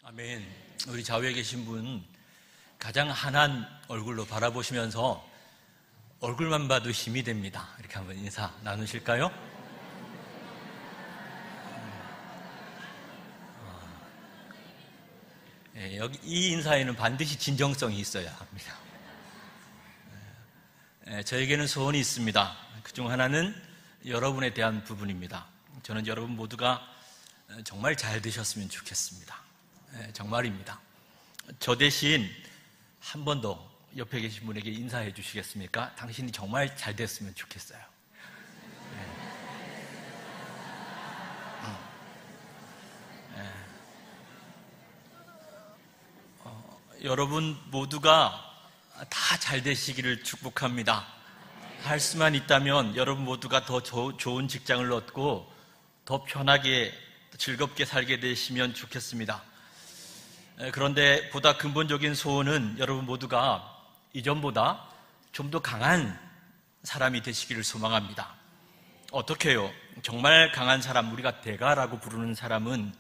아멘. 우리 좌우에 계신 분 가장 환한 얼굴로 바라보시면서 얼굴만 봐도 힘이 됩니다. 이렇게 한번 인사 나누실까요? 여기 이 인사에는 반드시 진정성이 있어야 합니다. 저에게는 소원이 있습니다. 그중 하나는 여러분에 대한 부분입니다. 저는 여러분 모두가 정말 잘 되셨으면 좋겠습니다. 정말입니다. 저 대신 한 번 더 옆에 계신 분에게 인사해 주시겠습니까? 당신이 정말 잘 됐으면 좋겠어요. 여러분 모두가 다 잘 되시기를 축복합니다. 할 수만 있다면 여러분 모두가 더 좋은 직장을 얻고 더 편하게 즐겁게 살게 되시면 좋겠습니다. 그런데 보다 근본적인 소원은 여러분 모두가 이전보다 좀 더 강한 사람이 되시기를 소망합니다. 어떻게 해요? 정말 강한 사람, 우리가 대가라고 부르는 사람은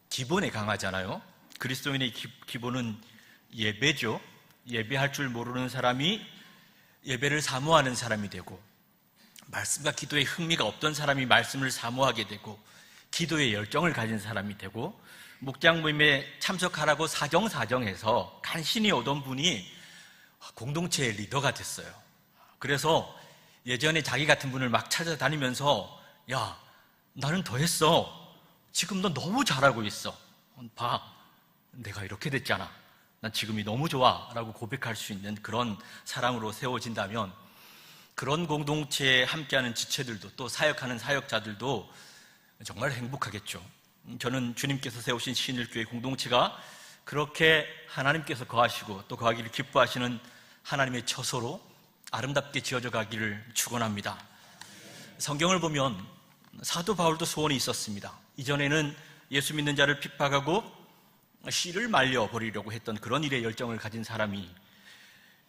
기본에 강하잖아요. 그리스도인의 기본은 예배죠. 예배할 줄 모르는 사람이 예배를 사모하는 사람이 되고, 말씀과 기도에 흥미가 없던 사람이 말씀을 사모하게 되고, 기도에 열정을 가진 사람이 되고, 목장 모임에 참석하라고 사정해서 간신히 오던 분이 공동체의 리더가 됐어요. 그래서 예전에 자기 같은 분을 막 찾아다니면서, 야, 나는 더 했어. 지금 너 너무 잘하고 있어. 봐, 내가 이렇게 됐잖아. 난 지금이 너무 좋아 라고 고백할 수 있는 그런 사람으로 세워진다면, 그런 공동체에 함께하는 지체들도, 또 사역하는 사역자들도 정말 행복하겠죠. 저는 주님께서 세우신 신일교회 공동체가 그렇게 하나님께서 거하시고 또 거하기를 기뻐하시는 하나님의 처소로 아름답게 지어져 가기를 축원합니다. 성경을 보면 사도 바울도 소원이 있었습니다. 이전에는 예수 믿는 자를 핍박하고 씨를 말려버리려고 했던 그런 일에 열정을 가진 사람이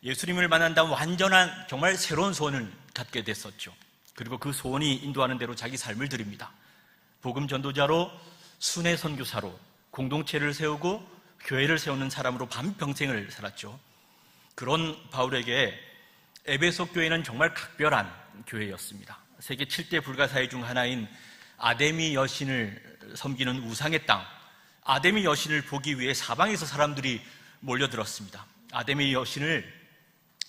예수님을 만난 다음 완전한 정말 새로운 소원을 갖게 됐었죠. 그리고 그 소원이 인도하는 대로 자기 삶을 드립니다. 복음 전도자로, 순회 선교사로 공동체를 세우고 교회를 세우는 사람으로 반평생을 살았죠. 그런 바울에게 에베소 교회는 정말 각별한 교회였습니다. 세계 7대 불가사의 중 하나인 아데미 여신을 섬기는 우상의 땅, 아데미 여신을 보기 위해 사방에서 사람들이 몰려들었습니다. 아데미 여신을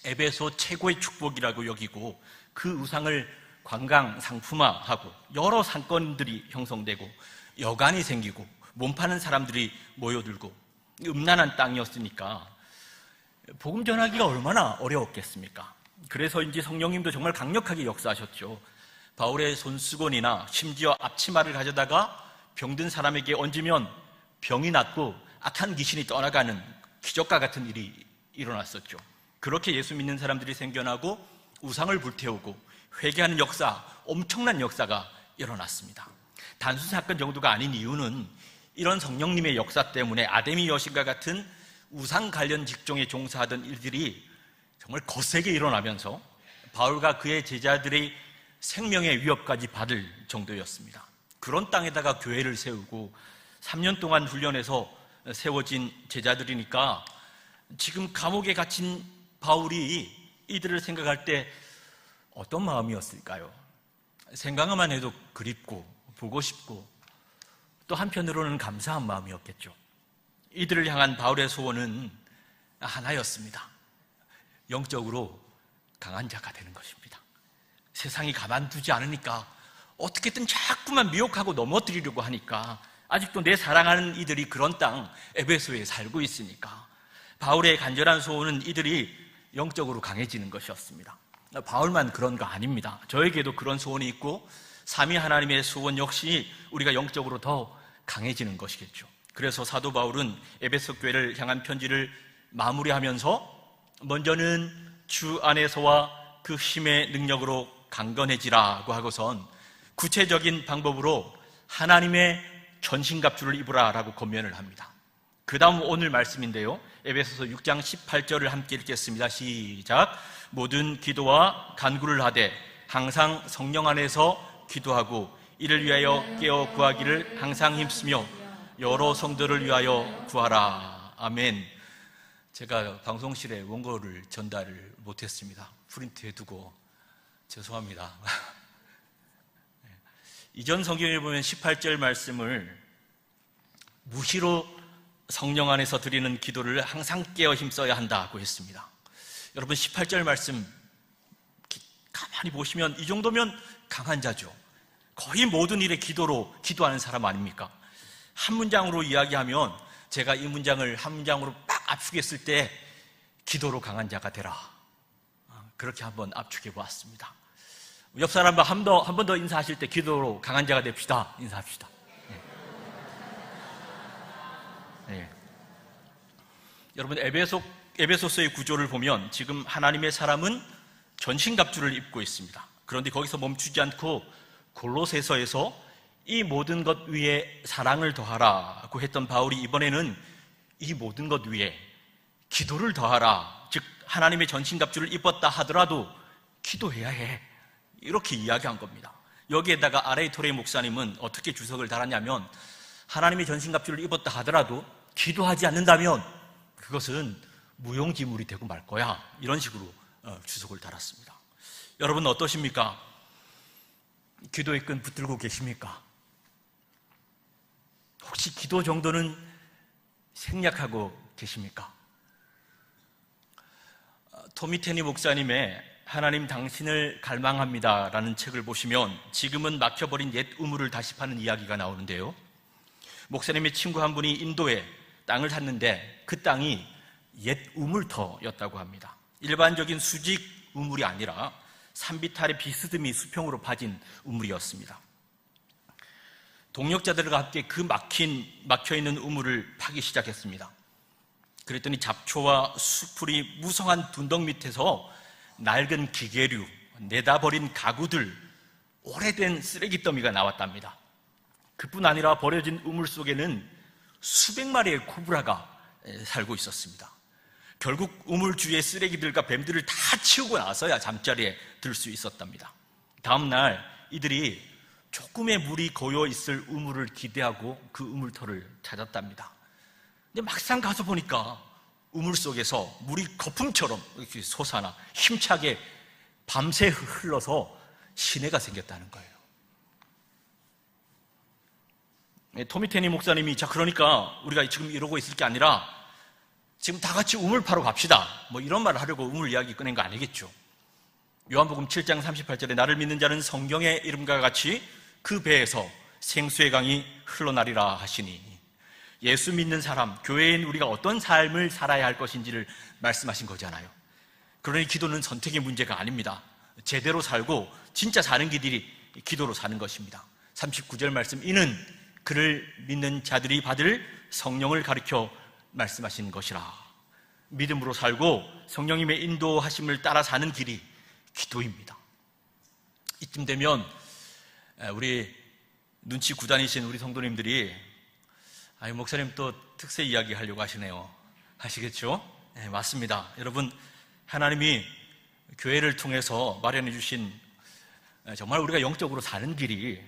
에베소 최고의 축복이라고 여기고 그 우상을 관광 상품화하고 여러 상권들이 형성되고 여관이 생기고 몸 파는 사람들이 모여들고 음란한 땅이었으니까 복음 전하기가 얼마나 어려웠겠습니까? 그래서인지 성령님도 정말 강력하게 역사하셨죠. 바울의 손수건이나 심지어 앞치마를 가져다가 병든 사람에게 얹으면 병이 낫고 악한 귀신이 떠나가는 기적과 같은 일이 일어났었죠. 그렇게 예수 믿는 사람들이 생겨나고 우상을 불태우고 회개하는 역사, 엄청난 역사가 일어났습니다. 단순 사건 정도가 아닌 이유는 이런 성령님의 역사 때문에 아데미 여신과 같은 우상 관련 직종에 종사하던 일들이 정말 거세게 일어나면서 바울과 그의 제자들의 생명의 위협까지 받을 정도였습니다. 그런 땅에다가 교회를 세우고 3년 동안 훈련해서 세워진 제자들이니까 지금 감옥에 갇힌 바울이 이들을 생각할 때 어떤 마음이었을까요? 생각만 해도 그립고 보고 싶고 또 한편으로는 감사한 마음이었겠죠. 이들을 향한 바울의 소원은 하나였습니다. 영적으로 강한 자가 되는 것입니다. 세상이 가만두지 않으니까 어떻게든 자꾸만 미혹하고 넘어뜨리려고 하니까 아직도 내 사랑하는 이들이 그런 땅 에베소에 살고 있으니까 바울의 간절한 소원은 이들이 영적으로 강해지는 것이었습니다. 바울만 그런 거 아닙니다. 저에게도 그런 소원이 있고 삼위 하나님의 소원 역시 우리가 영적으로 더 강해지는 것이겠죠. 그래서 사도 바울은 에베소 교회를 향한 편지를 마무리하면서 먼저는 주 안에서와 그 힘의 능력으로 강건해지라고 하고선 구체적인 방법으로 하나님의 전신갑주를 입으라라고 권면을 합니다. 그 다음 오늘 말씀인데요, 에베소서 6장 18절을 함께 읽겠습니다. 시작. 모든 기도와 간구를 하되 항상 성령 안에서 기도하고 이를 위하여 깨어 구하기를 항상 힘쓰며 여러 성도를 위하여 구하라. 아멘. 제가 방송실에 원고를 전달을 못했습니다. 프린트해두고 죄송합니다. 이전 성경에 보면 18절 말씀을 무시로 성령 안에서 드리는 기도를 항상 깨어 힘써야 한다고 했습니다. 여러분 18절 말씀 가만히 보시면 이 정도면 강한 자죠. 거의 모든 일에 기도로 기도하는 사람 아닙니까? 한 문장으로 이야기하면 제가 이 문장을 한 문장으로 딱 압축했을 때 기도로 강한 자가 되라. 그렇게 한번 압축해 보았습니다. 옆 사람과 한 번 더 인사하실 때 기도로 강한 자가 됩시다. 인사합시다. 네. 여러분 에베소서의 구조를 보면 지금 하나님의 사람은 전신갑주를 입고 있습니다. 그런데 거기서 멈추지 않고 골로새서에서 이 모든 것 위에 사랑을 더하라고 했던 바울이 이번에는 이 모든 것 위에 기도를 더하라. 즉 하나님의 전신갑주를 입었다 하더라도 기도해야 해. 이렇게 이야기한 겁니다. 여기에다가 아레이 토레이 목사님은 어떻게 주석을 달았냐면 하나님의 전신갑주를 입었다 하더라도 기도하지 않는다면 그것은 무용지물이 되고 말 거야. 이런 식으로 주석을 달았습니다. 여러분 어떠십니까? 기도의 끈 붙들고 계십니까? 혹시 기도 정도는 생략하고 계십니까? 토미 테니 목사님의 하나님 당신을 갈망합니다 라는 책을 보시면 지금은 막혀버린 옛 우물을 다시 파는 이야기가 나오는데요, 목사님의 친구 한 분이 인도에 땅을 샀는데 그 땅이 옛 우물터였다고 합니다. 일반적인 수직 우물이 아니라 산비탈의 비스듬히 수평으로 파진 우물이었습니다. 동력자들과 함께 그 막혀있는 우물을 파기 시작했습니다. 그랬더니 잡초와 수풀이 무성한 둔덕 밑에서 낡은 기계류, 내다버린 가구들, 오래된 쓰레기 더미가 나왔답니다. 그뿐 아니라 버려진 우물 속에는 수백 마리의 코브라가 살고 있었습니다. 결국 우물 주위의 쓰레기들과 뱀들을 다 치우고 나서야 잠자리에 들 수 있었답니다. 다음 날 이들이 조금의 물이 고여 있을 우물을 기대하고 그 우물터를 찾았답니다. 근데 막상 가서 보니까 우물 속에서 물이 거품처럼 이렇게 솟아나 힘차게 밤새 흘러서 시내가 생겼다는 거예요. 토미 테니 목사님이 자 그러니까 우리가 지금 이러고 있을 게 아니라 지금 다 같이 우물 파러 갑시다, 뭐 이런 말을 하려고 우물 이야기 꺼낸 거 아니겠죠. 요한복음 7장 38절에 나를 믿는 자는 성경의 이름과 같이 그 배에서 생수의 강이 흘러나리라 하시니, 예수 믿는 사람, 교회인 우리가 어떤 삶을 살아야 할 것인지를 말씀하신 거잖아요. 그러니 기도는 선택의 문제가 아닙니다. 제대로 살고 진짜 사는 길이 기도로 사는 것입니다. 39절 말씀, 이는 그를 믿는 자들이 받을 성령을 가리켜 말씀하신 것이라. 믿음으로 살고 성령님의 인도하심을 따라 사는 길이 기도입니다. 이쯤 되면 우리 눈치 구단이신 우리 성도님들이 목사님 또 특세 이야기 하려고 하시네요 하시겠죠? 네, 맞습니다. 여러분, 하나님이 교회를 통해서 마련해 주신 정말 우리가 영적으로 사는 길이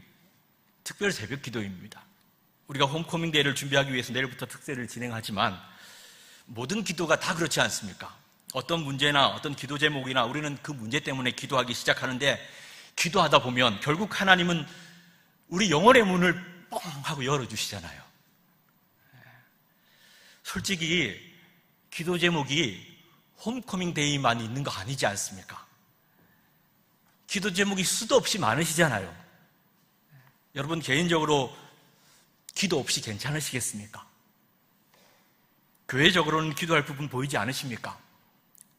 특별 새벽 기도입니다. 우리가 홈커밍 데이를 준비하기 위해서 내일부터 특세를 진행하지만 모든 기도가 다 그렇지 않습니까? 어떤 문제나 어떤 기도 제목이나 우리는 그 문제 때문에 기도하기 시작하는데, 기도하다 보면 결국 하나님은 우리 영혼의 문을 뻥 하고 열어주시잖아요. 솔직히 기도 제목이 홈커밍 데이만 있는 거 아니지 않습니까? 기도 제목이 수도 없이 많으시잖아요. 여러분 개인적으로 기도 없이 괜찮으시겠습니까? 교회적으로는 기도할 부분 보이지 않으십니까?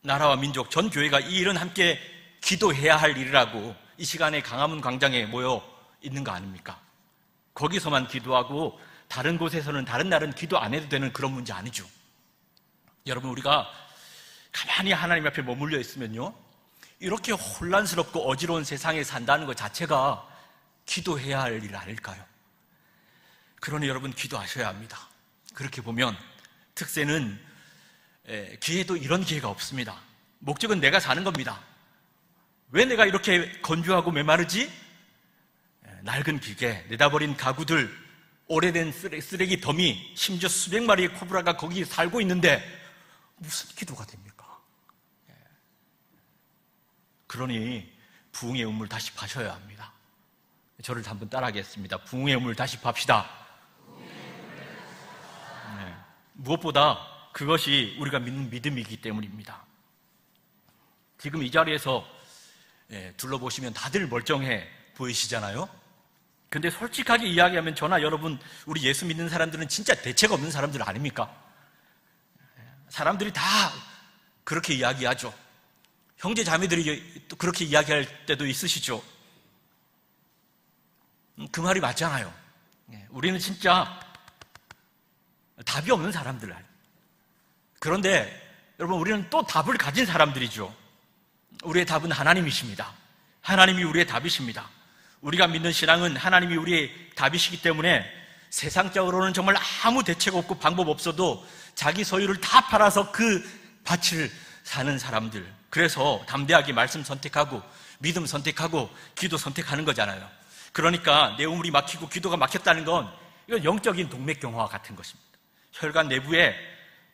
나라와 민족, 전 교회가 이 일은 함께 기도해야 할 일이라고 이 시간에 강화문 광장에 모여 있는 거 아닙니까? 거기서만 기도하고 다른 곳에서는 다른 날은 기도 안 해도 되는 그런 문제 아니죠. 여러분, 우리가 가만히 하나님 앞에 머물러 있으면요, 이렇게 혼란스럽고 어지러운 세상에 산다는 것 자체가 기도해야 할 일 아닐까요? 그러니 여러분 기도하셔야 합니다. 그렇게 보면 특세는 기회도 이런 기회가 없습니다. 목적은 내가 사는 겁니다. 왜 내가 이렇게 건조하고 메마르지? 낡은 기계, 내다버린 가구들, 오래된 쓰레기 더미, 심지어 수백 마리의 코브라가 거기 살고 있는데 무슨 기도가 됩니까? 그러니 부흥의 우물 다시 파셔야 합니다. 저를 한번 따라하겠습니다. 부흥의 우물 다시 팝시다. 무엇보다 그것이 우리가 믿는 믿음이기 때문입니다. 지금 이 자리에서 둘러보시면 다들 멀쩡해 보이시잖아요. 근데 솔직하게 이야기하면 저나 여러분, 우리 예수 믿는 사람들은 진짜 대책 없는 사람들 아닙니까? 사람들이 다 그렇게 이야기하죠. 형제 자매들이 또 그렇게 이야기할 때도 있으시죠. 그 말이 맞잖아요. 우리는 진짜 답이 없는 사람들. 그런데 여러분, 우리는 또 답을 가진 사람들이죠. 우리의 답은 하나님이십니다. 하나님이 우리의 답이십니다. 우리가 믿는 신앙은 하나님이 우리의 답이시기 때문에 세상적으로는 정말 아무 대책 없고 방법 없어도 자기 소유를 다 팔아서 그 밭을 사는 사람들. 그래서 담대하게 말씀 선택하고 믿음 선택하고 기도 선택하는 거잖아요. 그러니까 내 우물이 막히고 기도가 막혔다는 건 이건 영적인 동맥경화 같은 것입니다. 혈관 내부에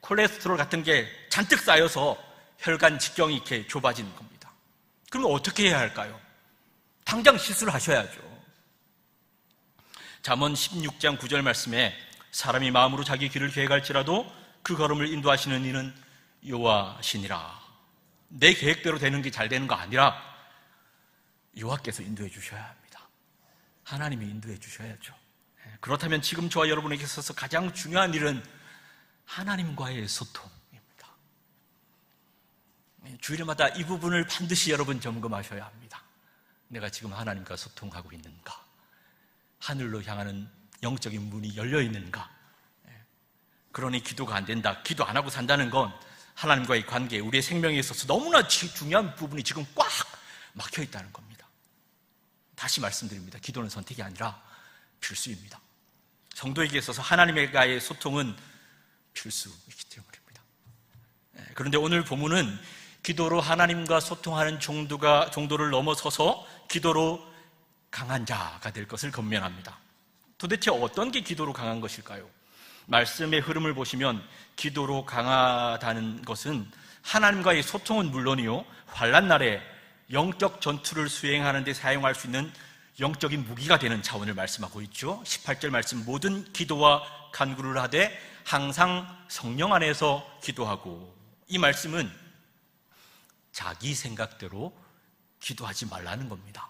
콜레스테롤 같은 게 잔뜩 쌓여서 혈관 직경이 이렇게 좁아지는 겁니다. 그러면 어떻게 해야 할까요? 당장 시술하셔야죠. 잠언 16장 9절 말씀에 사람이 마음으로 자기 길을 계획할지라도 그 걸음을 인도하시는 이는 여호와시니라. 내 계획대로 되는 게 잘 되는 거 아니라 여호와께서 인도해 주셔야 합니다. 하나님이 인도해 주셔야죠. 그렇다면 지금 저와 여러분에게 있어서 가장 중요한 일은 하나님과의 소통입니다. 주일마다 이 부분을 반드시 여러분 점검하셔야 합니다. 내가 지금 하나님과 소통하고 있는가? 하늘로 향하는 영적인 문이 열려 있는가? 그러니 기도가 안 된다, 기도 안 하고 산다는 건 하나님과의 관계, 우리의 생명에 있어서 너무나 중요한 부분이 지금 꽉 막혀 있다는 겁니다. 다시 말씀드립니다. 기도는 선택이 아니라 필수입니다. 성도에게 있어서 하나님과의 소통은 필수이기 때문입니다. 그런데 오늘 본문은 기도로 하나님과 소통하는 정도를 넘어서서 기도로 강한 자가 될 것을 권면합니다. 도대체 어떤 게 기도로 강한 것일까요? 말씀의 흐름을 보시면 기도로 강하다는 것은 하나님과의 소통은 물론이요, 환난 날에 영적 전투를 수행하는 데 사용할 수 있는 영적인 무기가 되는 차원을 말씀하고 있죠. 18절 말씀, 모든 기도와 간구를 하되 항상 성령 안에서 기도하고. 이 말씀은 자기 생각대로 기도하지 말라는 겁니다.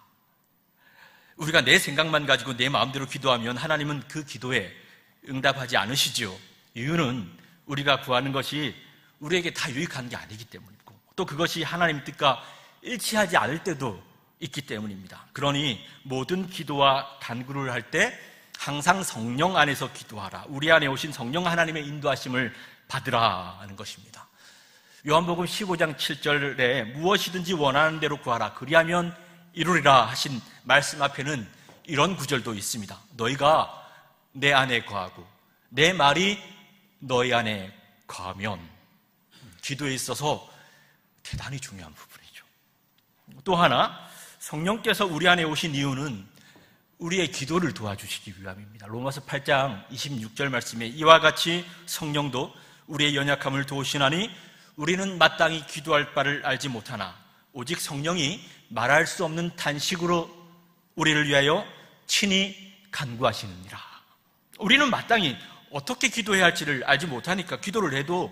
우리가 내 생각만 가지고 내 마음대로 기도하면 하나님은 그 기도에 응답하지 않으시지요. 이유는 우리가 구하는 것이 우리에게 다 유익한 게 아니기 때문이고, 또 그것이 하나님 뜻과 일치하지 않을 때도 있기 때문입니다. 그러니 모든 기도와 간구를 할 때 항상 성령 안에서 기도하라. 우리 안에 오신 성령 하나님의 인도하심을 받으라는 것입니다. 요한복음 15장 7절에 무엇이든지 원하는 대로 구하라 그리하면 이루리라 하신 말씀 앞에는 이런 구절도 있습니다. 너희가 내 안에 거하고 내 말이 너희 안에 거하면. 기도에 있어서 대단히 중요한 부분이죠. 또 하나, 성령께서 우리 안에 오신 이유는 우리의 기도를 도와주시기 위함입니다. 로마서 8장 26절 말씀에 이와 같이 성령도 우리의 연약함을 도우시나니 우리는 마땅히 기도할 바를 알지 못하나 오직 성령이 말할 수 없는 탄식으로 우리를 위하여 친히 간구하시느니라. 우리는 마땅히 어떻게 기도해야 할지를 알지 못하니까 기도를 해도,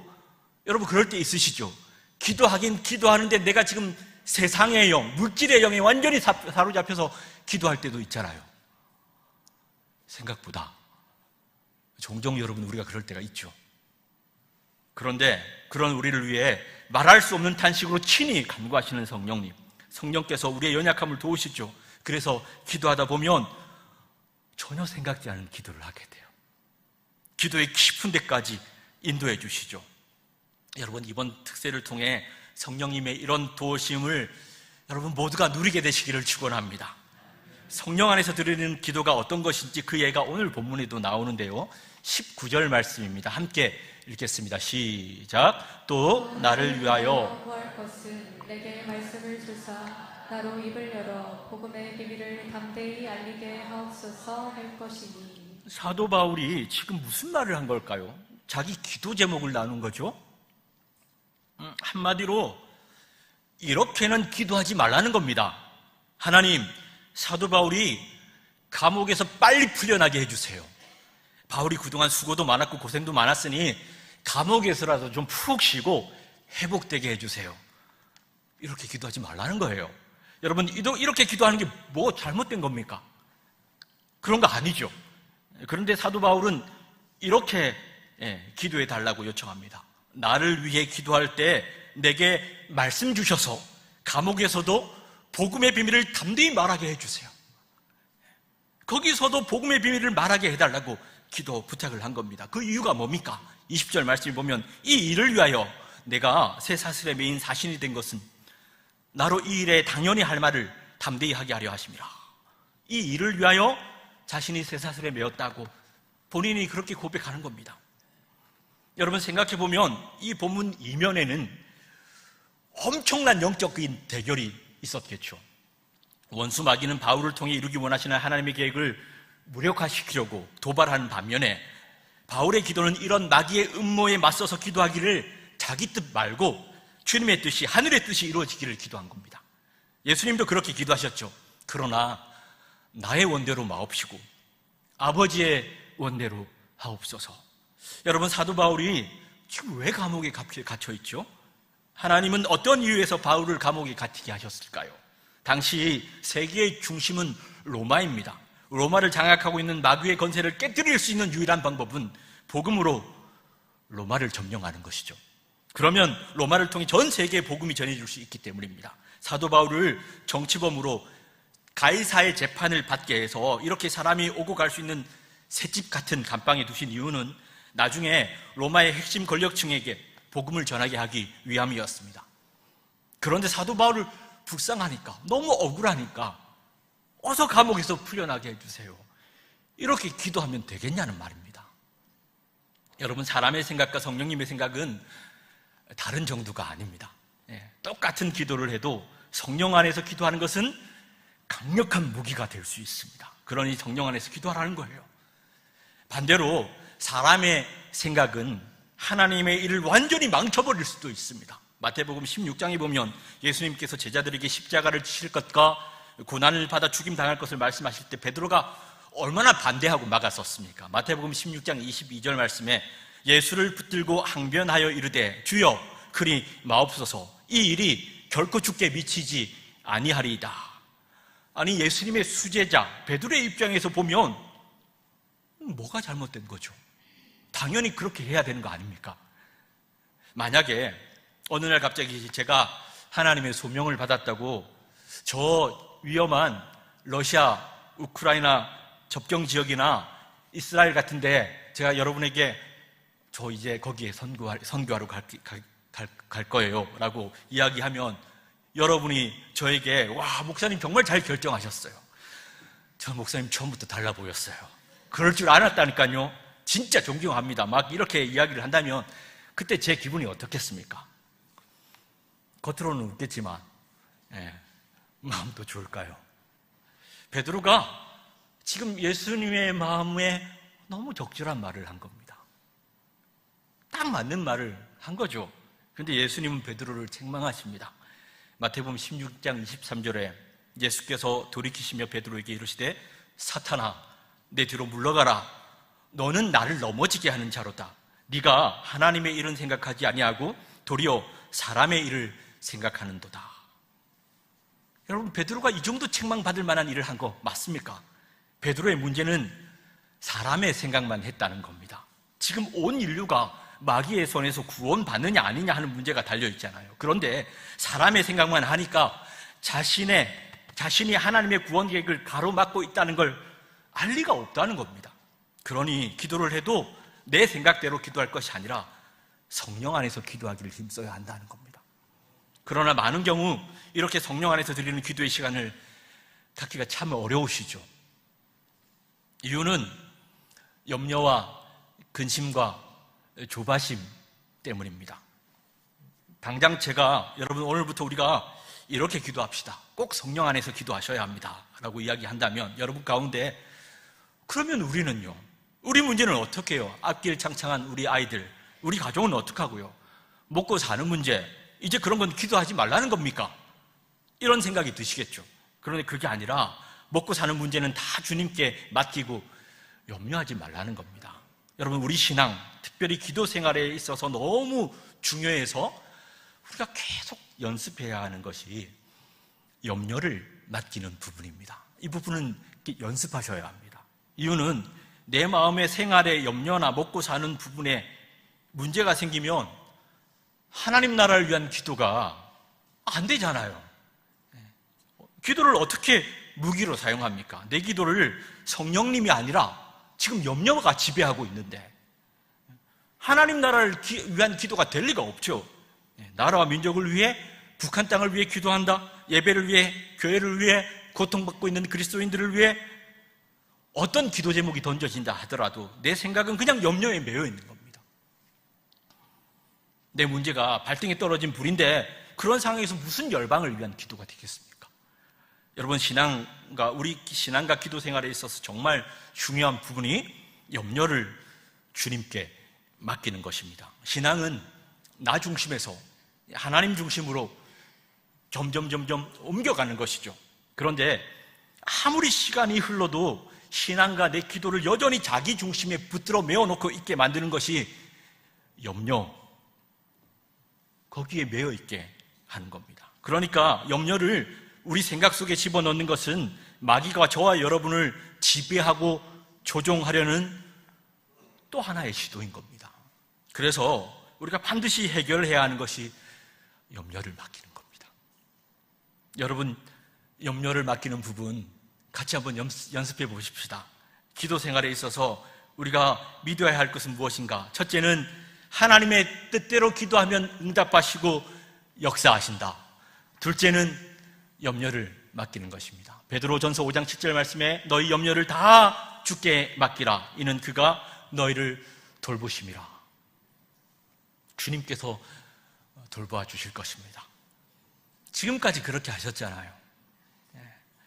여러분 그럴 때 있으시죠? 기도하긴 기도하는데 내가 지금 세상의 영, 물질의 영에 완전히 사로잡혀서 기도할 때도 있잖아요. 생각보다 종종 여러분 우리가 그럴 때가 있죠. 그런데 그런 우리를 위해 말할 수 없는 탄식으로 친히 간구하시는 성령님, 성령께서 우리의 연약함을 도우시죠. 그래서 기도하다 보면 전혀 생각지 않은 기도를 하게 돼요. 기도의 깊은 데까지 인도해 주시죠. 여러분, 이번 특세를 통해 성령님의 이런 도우심을 여러분 모두가 누리게 되시기를 축원합니다. 성령 안에서 드리는 기도가 어떤 것인지 그 예가 오늘 본문에도 나오는데요, 19절 말씀입니다. 함께 읽겠습니다. 시작. 또 나를 위하여 구할 것은 내게 말씀을 주사 나로 입을 열어 복음의 비밀을 담대히 알리게 하옵소서 할 것이니. 사도 바울이 지금 무슨 말을 한 걸까요? 자기 기도 제목을 나눈 거죠. 한마디로 이렇게는 기도하지 말라는 겁니다. 하나님, 사도 바울이 감옥에서 빨리 풀려나게 해주세요. 바울이 그동안 수고도 많았고 고생도 많았으니 감옥에서라도 좀 푹 쉬고 회복되게 해주세요. 이렇게 기도하지 말라는 거예요. 여러분, 이렇게 기도하는 게 뭐 잘못된 겁니까? 그런 거 아니죠. 그런데 사도 바울은 이렇게 기도해 달라고 요청합니다. 나를 위해 기도할 때 내게 말씀 주셔서 감옥에서도 복음의 비밀을 담대히 말하게 해주세요. 거기서도 복음의 비밀을 말하게 해달라고 기도 부탁을 한 겁니다. 그 이유가 뭡니까? 20절 말씀을 보면 이 일을 위하여 내가 새 사슬에 매인 사신이 된 것은 나로 이 일에 당연히 할 말을 담대히 하게 하려 하심이라. 이 일을 위하여 자신이 새 사슬에 매었다고 본인이 그렇게 고백하는 겁니다. 여러분, 생각해보면 이 본문 이면에는 엄청난 영적인 대결이 있었겠죠. 원수 마귀는 바울을 통해 이루기 원하시는 하나님의 계획을 무력화시키려고 도발하는 반면에 바울의 기도는 이런 마귀의 음모에 맞서서 기도하기를 자기 뜻 말고 주님의 뜻이, 하늘의 뜻이 이루어지기를 기도한 겁니다. 예수님도 그렇게 기도하셨죠. 그러나 나의 원대로 마옵시고 아버지의 원대로 하옵소서. 여러분, 사도 바울이 지금 왜 감옥에 갇혀 있죠? 하나님은 어떤 이유에서 바울을 감옥에 갇히게 하셨을까요? 당시 세계의 중심은 로마입니다. 로마를 장악하고 있는 마귀의 권세를 깨뜨릴 수 있는 유일한 방법은 복음으로 로마를 점령하는 것이죠. 그러면 로마를 통해 전 세계에 복음이 전해질 수 있기 때문입니다. 사도 바울을 정치범으로 가이사의 재판을 받게 해서 이렇게 사람이 오고 갈 수 있는 셋집 같은 감방에 두신 이유는 나중에 로마의 핵심 권력층에게 복음을 전하게 하기 위함이었습니다. 그런데 사도 바울을 불쌍하니까, 너무 억울하니까 어서 감옥에서 풀려나게 해주세요. 이렇게 기도하면 되겠냐는 말입니다. 여러분, 사람의 생각과 성령님의 생각은 다른 정도가 아닙니다. 똑같은 기도를 해도 성령 안에서 기도하는 것은 강력한 무기가 될 수 있습니다. 그러니 성령 안에서 기도하라는 거예요. 반대로 사람의 생각은 하나님의 일을 완전히 망쳐버릴 수도 있습니다. 마태복음 16장에 보면 예수님께서 제자들에게 십자가를 지실 것과 고난을 받아 죽임 당할 것을 말씀하실 때 베드로가 얼마나 반대하고 막았었습니까? 마태복음 16장 22절 말씀에 예수를 붙들고 항변하여 이르되 주여 그리 마옵소서, 이 일이 결코 주께 미치지 아니하리이다. 아니, 예수님의 수제자 베드로의 입장에서 보면 뭐가 잘못된 거죠? 당연히 그렇게 해야 되는 거 아닙니까? 만약에 어느 날 갑자기 제가 하나님의 소명을 받았다고 저 위험한 러시아, 우크라이나 접경 지역이나 이스라엘 같은데 제가 여러분에게 저 이제 거기에 선교하러 갈 거예요 라고 이야기하면 여러분이 저에게 와, 목사님 정말 잘 결정하셨어요. 저 목사님 처음부터 달라 보였어요. 그럴 줄 알았다니까요. 진짜 존경합니다. 막 이렇게 이야기를 한다면 그때 제 기분이 어떻겠습니까? 겉으로는 웃겠지만 마음도 좋을까요? 베드로가 지금 예수님의 마음에 너무 적절한 말을 한 겁니다. 딱 맞는 말을 한 거죠. 그런데 예수님은 베드로를 책망하십니다. 마태복음 16장 23절에 예수께서 돌이키시며 베드로에게 이르시되 사탄아, 내 뒤로 물러가라. 너는 나를 넘어지게 하는 자로다. 네가 하나님의 일은 생각하지 아니하고 도리어 사람의 일을 생각하는도다. 여러분, 베드로가 이 정도 책망받을 만한 일을 한 거 맞습니까? 베드로의 문제는 사람의 생각만 했다는 겁니다. 지금 온 인류가 마귀의 손에서 구원받느냐 아니냐 하는 문제가 달려있잖아요. 그런데 사람의 생각만 하니까 자신이 하나님의 구원 계획을 가로막고 있다는 걸 알 리가 없다는 겁니다. 그러니 기도를 해도 내 생각대로 기도할 것이 아니라 성령 안에서 기도하기를 힘써야 한다는 겁니다. 그러나 많은 경우 이렇게 성령 안에서 드리는 기도의 시간을 갖기가 참 어려우시죠. 이유는 염려와 근심과 조바심 때문입니다. 당장 제가 여러분 오늘부터 우리가 이렇게 기도합시다. 꼭 성령 안에서 기도하셔야 합니다 라고 이야기한다면 여러분 가운데 그러면 우리는요 우리 문제는 어떻게 해요? 앞길 창창한 우리 아이들, 우리 가족은 어떻게 하고요? 먹고 사는 문제, 이제 그런 건 기도하지 말라는 겁니까? 이런 생각이 드시겠죠. 그런데 그게 아니라 먹고 사는 문제는 다 주님께 맡기고 염려하지 말라는 겁니다. 여러분, 우리 신앙, 특별히 기도 생활에 있어서 너무 중요해서 우리가 계속 연습해야 하는 것이 염려를 맡기는 부분입니다. 이 부분은 연습하셔야 합니다. 이유는 내 마음의 생활에 염려나 먹고 사는 부분에 문제가 생기면 하나님 나라를 위한 기도가 안 되잖아요. 기도를 어떻게 무기로 사용합니까? 내 기도를 성령님이 아니라 지금 염려가 지배하고 있는데 하나님 나라를 위한 기도가 될 리가 없죠. 나라와 민족을 위해, 북한 땅을 위해 기도한다, 예배를 위해, 교회를 위해, 고통받고 있는 그리스도인들을 위해 어떤 기도 제목이 던져진다 하더라도 내 생각은 그냥 염려에 매여 있는 겁니다. 내 문제가 발등에 떨어진 불인데 그런 상황에서 무슨 열방을 위한 기도가 되겠습니까? 여러분, 우리 신앙과 기도 생활에 있어서 정말 중요한 부분이 염려를 주님께 맡기는 것입니다. 신앙은 나 중심에서 하나님 중심으로 점점 옮겨가는 것이죠. 그런데 아무리 시간이 흘러도 신앙과 내 기도를 여전히 자기 중심에 붙들어 메어놓고 있게 만드는 것이 염려, 거기에 매여 있게 하는 겁니다. 그러니까 염려를 우리 생각 속에 집어넣는 것은 마귀가 저와 여러분을 지배하고 조종하려는 또 하나의 시도인 겁니다. 그래서 우리가 반드시 해결해야 하는 것이 염려를 맡기는 겁니다. 여러분, 염려를 맡기는 부분 같이 한번 연습해 보십시다. 기도 생활에 있어서 우리가 믿어야 할 것은 무엇인가? 첫째는 하나님의 뜻대로 기도하면 응답하시고 역사하신다. 둘째는 염려를 맡기는 것입니다. 베드로전서 5장 7절 말씀에 너희 염려를 다 주께 맡기라. 이는 그가 너희를 돌보심이라. 주님께서 돌보아 주실 것입니다. 지금까지 그렇게 하셨잖아요.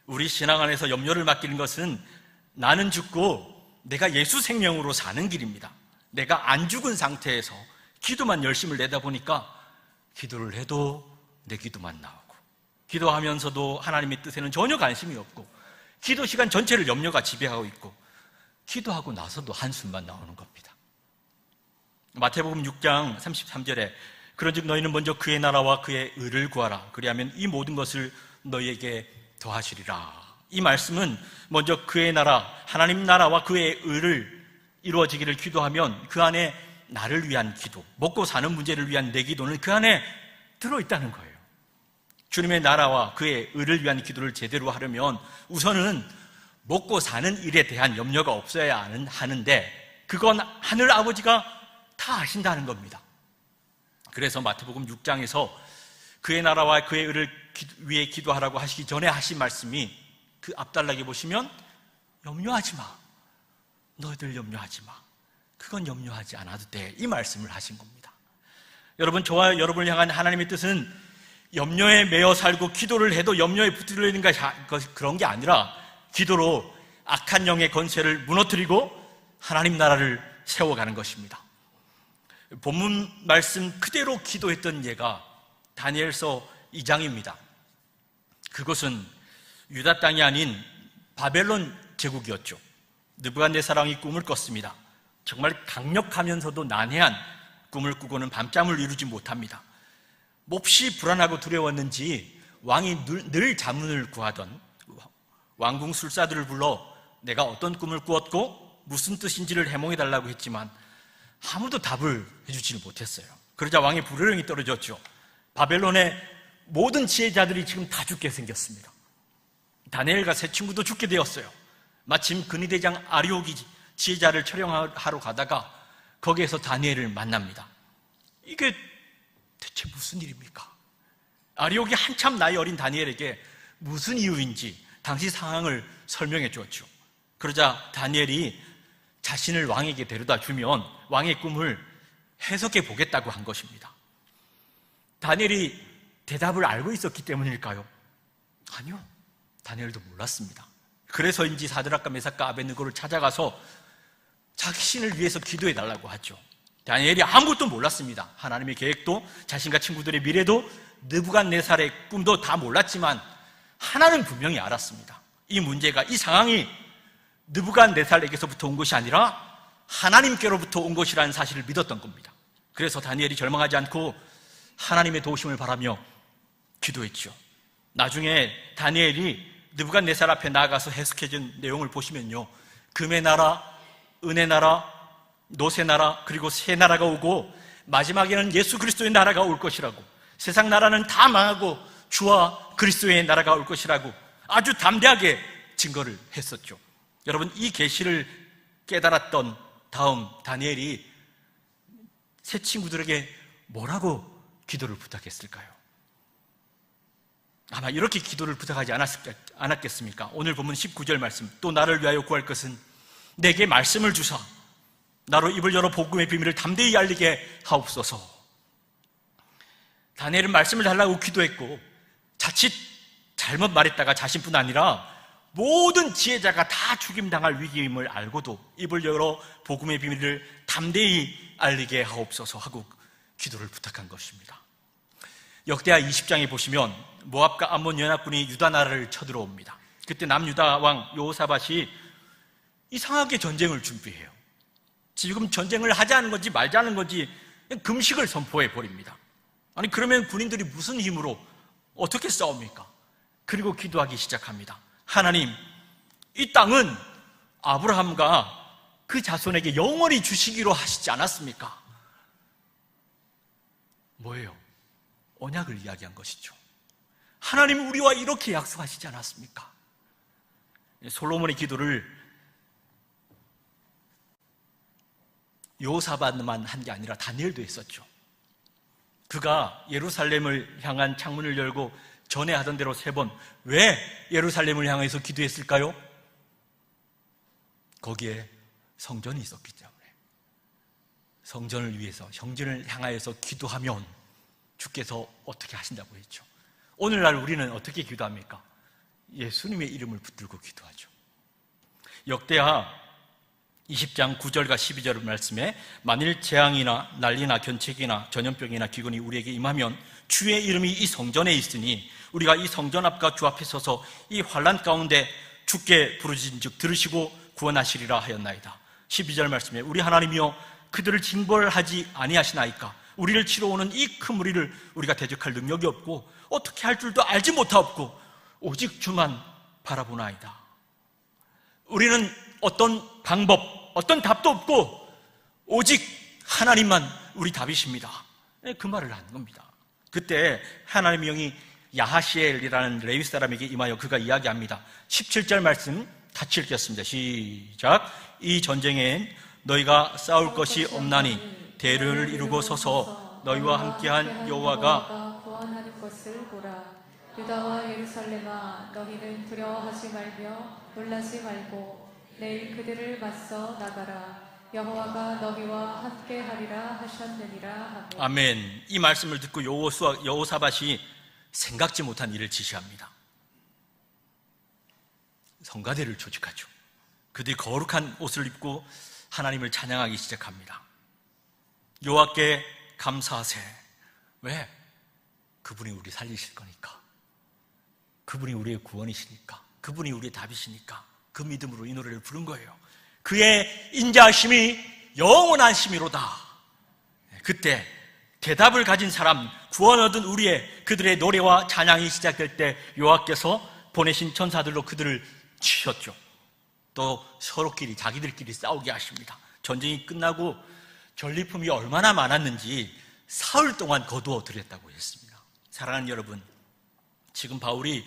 우리 신앙 안에서 염려를 맡기는 것은 나는 죽고 내가 예수 생명으로 사는 길입니다. 내가 안 죽은 상태에서 기도만 열심을 내다 보니까 기도를 해도 내 기도만 나오고, 기도하면서도 하나님의 뜻에는 전혀 관심이 없고, 기도 시간 전체를 염려가 지배하고 있고, 기도하고 나서도 한숨만 나오는 겁니다. 마태복음 6장 33절에 그런즉 너희는 먼저 그의 나라와 그의 의를 구하라. 그리하면 이 모든 것을 너희에게 더하시리라. 이 말씀은 먼저 그의 나라, 하나님 나라와 그의 의를 이루어지기를 기도하면 그 안에 나를 위한 기도, 먹고 사는 문제를 위한 내 기도는 그 안에 들어있다는 거예요. 주님의 나라와 그의 의를 위한 기도를 제대로 하려면 우선은 먹고 사는 일에 대한 염려가 없어야 하는데 그건 하늘 아버지가 다 아신다는 겁니다. 그래서 마태복음 6장에서 그의 나라와 그의 의를 위해 기도하라고 하시기 전에 하신 말씀이 그 앞단락에 보시면 염려하지 마. 너희들 염려하지 마. 그건 염려하지 않아도 돼. 이 말씀을 하신 겁니다. 여러분, 저와 여러분을 향한 하나님의 뜻은 염려에 매여 살고 기도를 해도 염려에 붙들려 있는 그런 게 아니라 기도로 악한 영의 권세를 무너뜨리고 하나님 나라를 세워가는 것입니다. 본문 말씀 그대로 기도했던 예가 다니엘서 2장입니다. 그것은 유다 땅이 아닌 바벨론 제국이었죠. 느부갓네살왕이 꿈을 꿨습니다. 정말 강력하면서도 난해한 꿈을 꾸고는 밤잠을 이루지 못합니다. 몹시 불안하고 두려웠는지 왕이 늘 자문을 구하던 왕궁 술사들을 불러 내가 어떤 꿈을 꾸었고 무슨 뜻인지를 해몽해달라고 했지만 아무도 답을 해주지 못했어요. 그러자 왕의 불호령이 떨어졌죠. 바벨론의 모든 지혜자들이 지금 다 죽게 생겼습니다. 다니엘과 세 친구도 죽게 되었어요. 마침 근위대장 아리옥이 지혜자를 촬영하러 가다가 거기에서 다니엘을 만납니다. 이게 대체 무슨 일입니까? 아리옥이 한참 나이 어린 다니엘에게 무슨 이유인지 당시 상황을 설명해 주었죠. 그러자 다니엘이 자신을 왕에게 데려다 주면 왕의 꿈을 해석해 보겠다고 한 것입니다. 다니엘이 대답을 알고 있었기 때문일까요? 아니요. 다니엘도 몰랐습니다. 그래서인지 사드락과 메삭과 아벳느고를 찾아가서 자신을 위해서 기도해 달라고 하죠. 다니엘이 아무것도 몰랐습니다. 하나님의 계획도 자신과 친구들의 미래도 느부갓네살의 꿈도 다 몰랐지만 하나는 분명히 알았습니다. 이 문제가, 이 상황이 느부갓네살에게서부터 온 것이 아니라 하나님께로부터 온 것이라는 사실을 믿었던 겁니다. 그래서 다니엘이 절망하지 않고 하나님의 도우심을 바라며 기도했죠. 나중에 다니엘이 느부갓네살 앞에 나아가서 해석해준 내용을 보시면요, 금의 나라, 은의 나라, 노새 나라, 그리고 새 나라가 오고 마지막에는 예수 그리스도의 나라가 올 것이라고, 세상 나라는 다 망하고 주와 그리스도의 나라가 올 것이라고 아주 담대하게 증거를 했었죠. 여러분, 이 계시를 깨달았던 다음 다니엘이 새 친구들에게 뭐라고 기도를 부탁했을까요? 아마 이렇게 기도를 부탁하지 않았겠습니까? 오늘 보면 19절 말씀, 또 나를 위하여 구할 것은 내게 말씀을 주사 나로 입을 열어 복음의 비밀을 담대히 알리게 하옵소서. 다니엘은 말씀을 달라고 기도했고, 자칫 잘못 말했다가 자신뿐 아니라 모든 지혜자가 다 죽임당할 위기임을 알고도 입을 열어 복음의 비밀을 담대히 알리게 하옵소서 하고 기도를 부탁한 것입니다. 역대하 20장에 보시면 모압과 암몬 연합군이 유다 나라를 쳐들어옵니다. 그때 남유다 왕 여호사밧이 이상하게 전쟁을 준비해요. 지금 전쟁을 하자는 건지 말자는 건지 그냥 금식을 선포해 버립니다. 아니, 그러면 군인들이 무슨 힘으로 어떻게 싸웁니까? 그리고 기도하기 시작합니다. 하나님, 이 땅은 아브라함과 그 자손에게 영원히 주시기로 하시지 않았습니까? 뭐예요? 언약을 이야기한 것이죠. 하나님, 우리와 이렇게 약속하시지 않았습니까? 솔로몬의 기도를 여호사밧만 한 게 아니라 다니엘도 했었죠. 그가 예루살렘을 향한 창문을 열고 전에 하던 대로 3번, 왜 예루살렘을 향해서 기도했을까요? 거기에 성전이 있었기 때문에. 성전을 위해서, 성전을 향하여서 기도하면 주께서 어떻게 하신다고 했죠. 오늘날 우리는 어떻게 기도합니까? 예수님의 이름을 붙들고 기도하죠. 역대하 20장 9절과 12절 말씀에 만일 재앙이나 난리나 견책이나 전염병이나 기근이 우리에게 임하면 주의 이름이 이 성전에 있으니 우리가 이 성전 앞과 주 앞에 서서 이 환난 가운데 주께 부르짖은즉 들으시고 구원하시리라 하였나이다. 12절 말씀에 우리 하나님이여 그들을 징벌하지 아니하시나이까? 우리를 치러 오는 이 큰 무리를 우리가 대적할 능력이 없고 어떻게 할 줄도 알지 못하옵고 오직 주만 바라보나이다. 우리는 어떤 방법, 어떤 답도 없고 오직 하나님만 우리 답이십니다. 그 말을 하는 겁니다. 그때 하나님의 영이 야하시엘이라는 레위 사람에게 임하여 그가 이야기합니다. 17절 말씀 같이 읽겠습니다. 시작. 이 전쟁엔 너희가 싸울 것이 없나니 대를 이루고 서서 너희와 함께한 여호와가 구원하는 것을 보라. 유다와 예루살렘아, 너희는 두려워하지 말며 놀라지 말고 내일 그들을 맞서 나가라. 여호와가 너희와 함께하리라 하셨느니라. 아멘. 아멘. 이 말씀을 듣고 여호사밧이 생각지 못한 일을 지시합니다. 성가대를 조직하죠. 그들이 거룩한 옷을 입고 하나님을 찬양하기 시작합니다. 여호와께 감사하세. 왜? 그분이 우리 살리실 거니까. 그분이 우리의 구원이시니까. 그분이 우리의 답이시니까. 그 믿음으로 이 노래를 부른 거예요. 그의 인자하심이 영원한 심이로다. 그때 대답을 가진 사람, 구원 얻은 그들의 노래와 찬양이 시작될 때 여호와께서 보내신 천사들로 그들을 치셨죠. 또 서로끼리 자기들끼리 싸우게 하십니다. 전쟁이 끝나고 전리품이 얼마나 많았는지 사흘 동안 거두어 드렸다고 했습니다. 사랑하는 여러분, 지금 바울이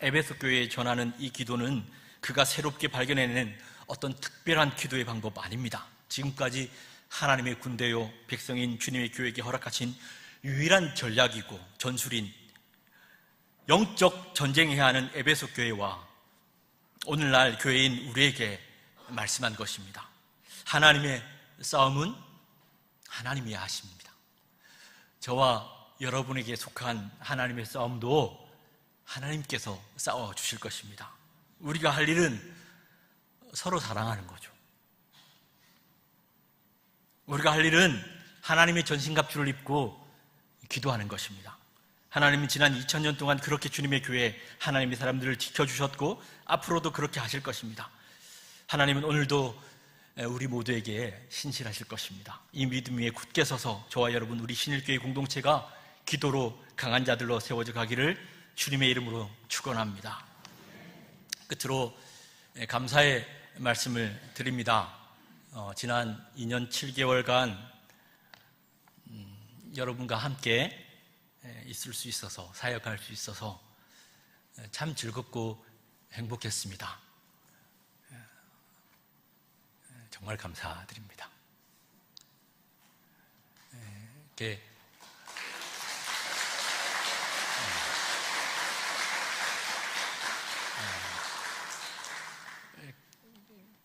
에베소 교회에 전하는 이 기도는 그가 새롭게 발견해낸 어떤 특별한 기도의 방법 아닙니다. 지금까지 하나님의 군대요 백성인 주님의 교회에게 허락하신 유일한 전략이고 전술인 영적 전쟁해야 하는 에베소 교회와 오늘날 교회인 우리에게 말씀한 것입니다. 하나님의 싸움은 하나님이 하십니다. 저와 여러분에게 속한 하나님의 싸움도 하나님께서 싸워주실 것입니다. 우리가 할 일은 서로 사랑하는 거죠. 우리가 할 일은 하나님의 전신갑주를 입고 기도하는 것입니다. 하나님은 지난 2000년 동안 그렇게 주님의 교회, 하나님의 사람들을 지켜주셨고 앞으로도 그렇게 하실 것입니다. 하나님은 오늘도 우리 모두에게 신실하실 것입니다. 이 믿음 위에 굳게 서서 저와 여러분, 우리 신일교회 공동체가 기도로 강한 자들로 세워져 가기를 주님의 이름으로 축원합니다. 끝으로 감사의 말씀을 드립니다. 지난 2년 7개월간 여러분과 함께 있을 수 있어서, 사역할 수 있어서 참 즐겁고 행복했습니다. 정말 감사드립니다. 이렇게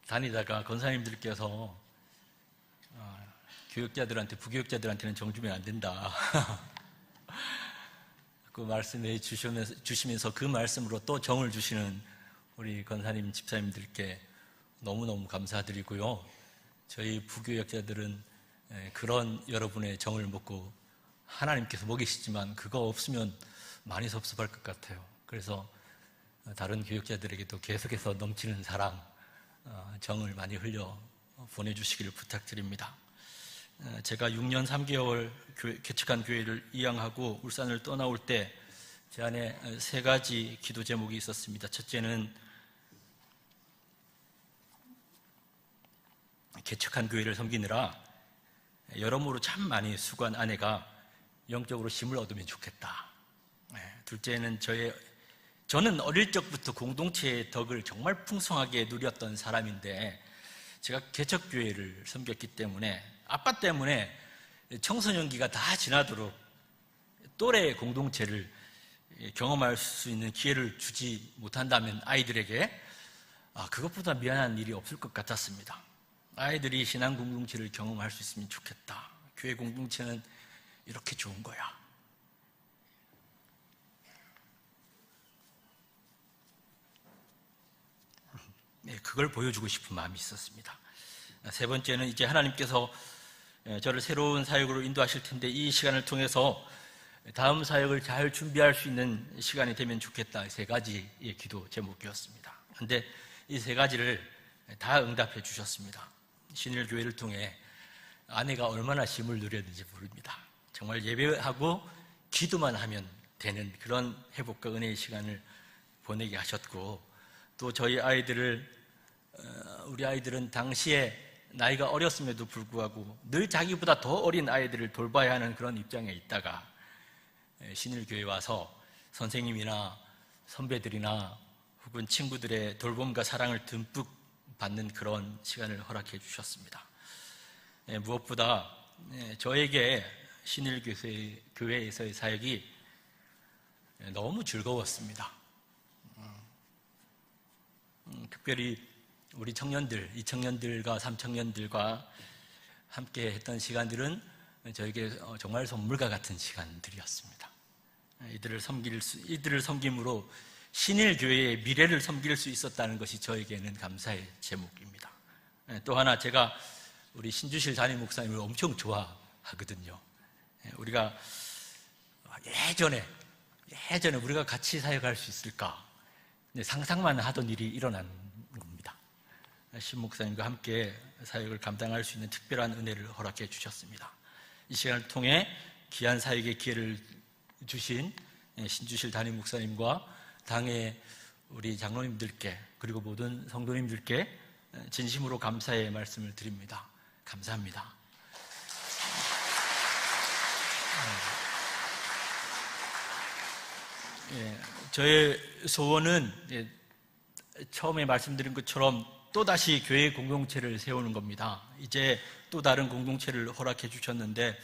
다니다가 권사님들께서 교육자들한테, 부교육자들한테는 정 주면 안 된다. 그 말씀해 주시면서 그 말씀으로 또 정을 주시는 우리 권사님, 집사님들께 너무너무 감사드리고요. 저희 부교육자들은 그런 여러분의 정을 먹고 하나님께서 먹이시지만 그거 없으면 많이 섭섭할 것 같아요. 그래서 다른 교육자들에게도 계속해서 넘치는 사랑, 정을 많이 흘려 보내주시기를 부탁드립니다. 제가 6년 3개월 개척한 교회를 이양하고 울산을 떠나올 때 제 안에 3가지 기도 제목이 있었습니다. 첫째는 개척한 교회를 섬기느라 여러모로 참 많이 수고한 아내가 영적으로 힘을 얻으면 좋겠다. 둘째는 저는 어릴 적부터 공동체의 덕을 정말 풍성하게 누렸던 사람인데 제가 개척교회를 섬겼기 때문에 아빠 때문에 청소년기가 다 지나도록 또래 공동체를 경험할 수 있는 기회를 주지 못한다면 아이들에게 그것보다 미안한 일이 없을 것 같았습니다. 아이들이 신앙 공동체를 경험할 수 있으면 좋겠다. 교회 공동체는 이렇게 좋은 거야. 그걸 보여주고 싶은 마음이 있었습니다. 세 번째는 이제 하나님께서 저를 새로운 사역으로 인도하실 텐데 이 시간을 통해서 다음 사역을 잘 준비할 수 있는 시간이 되면 좋겠다. 3가지의 기도 제목이었습니다. 그런데 이 3가지를 다 응답해 주셨습니다. 신일교회를 통해 아내가 얼마나 힘을 누렸는지 모릅니다. 정말 예배하고 기도만 하면 되는 그런 회복과 은혜의 시간을 보내게 하셨고, 또 저희 우리 아이들은 당시에 나이가 어렸음에도 불구하고 늘 자기보다 더 어린 아이들을 돌봐야 하는 그런 입장에 있다가 신일교회에 와서 선생님이나 선배들이나 혹은 친구들의 돌봄과 사랑을 듬뿍 받는 그런 시간을 허락해 주셨습니다. 무엇보다 저에게 신일교회에서의 사역이 너무 즐거웠습니다. 특별히 우리 청년들, 2청년들과 3청년들과 함께 했던 시간들은 저에게 정말 선물과 같은 시간들이었습니다. 이들을 섬김으로 신일교회의 미래를 섬길 수 있었다는 것이 저에게는 감사의 제목입니다. 또 하나, 제가 우리 신주실 담임 목사님을 엄청 좋아하거든요. 우리가 예전에 우리가 같이 사역할 수 있을까 상상만 하던 일이 일어난 겁니다. 신 목사님과 함께 사역을 감당할 수 있는 특별한 은혜를 허락해 주셨습니다. 이 시간을 통해 귀한 사역의 기회를 주신 신주실 담임 목사님과 당의 우리 장로님들께, 그리고 모든 성도님들께 진심으로 감사의 말씀을 드립니다. 감사합니다. 저의 소원은 처음에 말씀드린 것처럼 또다시 교회 공동체를 세우는 겁니다. 이제 또 다른 공동체를 허락해 주셨는데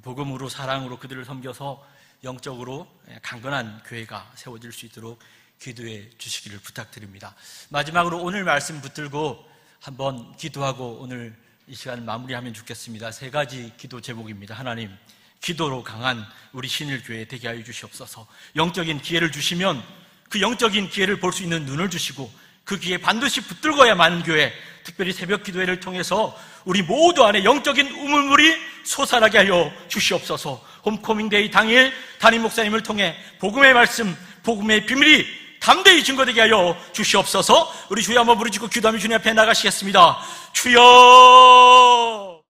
복음으로, 사랑으로 그들을 섬겨서 영적으로 강건한 교회가 세워질 수 있도록 기도해 주시기를 부탁드립니다. 마지막으로 오늘 말씀 붙들고 한번 기도하고 오늘 이 시간을 마무리하면 좋겠습니다. 3가지 기도 제목입니다. 하나님, 기도로 강한 우리 신일교회 되게 하여 주시옵소서. 영적인 기회를 주시면 그 영적인 기회를 볼 수 있는 눈을 주시고 그 귀에 반드시 붙들고야만 교회, 특별히 새벽 기도회를 통해서 우리 모두 안에 영적인 우물물이 솟아나게 하여 주시옵소서. 홈커밍데이 당일 담임 목사님을 통해 복음의 말씀, 복음의 비밀이 담대히 증거되게 하여 주시옵소서. 우리 주여 한번 부르짖고 기도하며 주님 앞에 나가시겠습니다. 주여!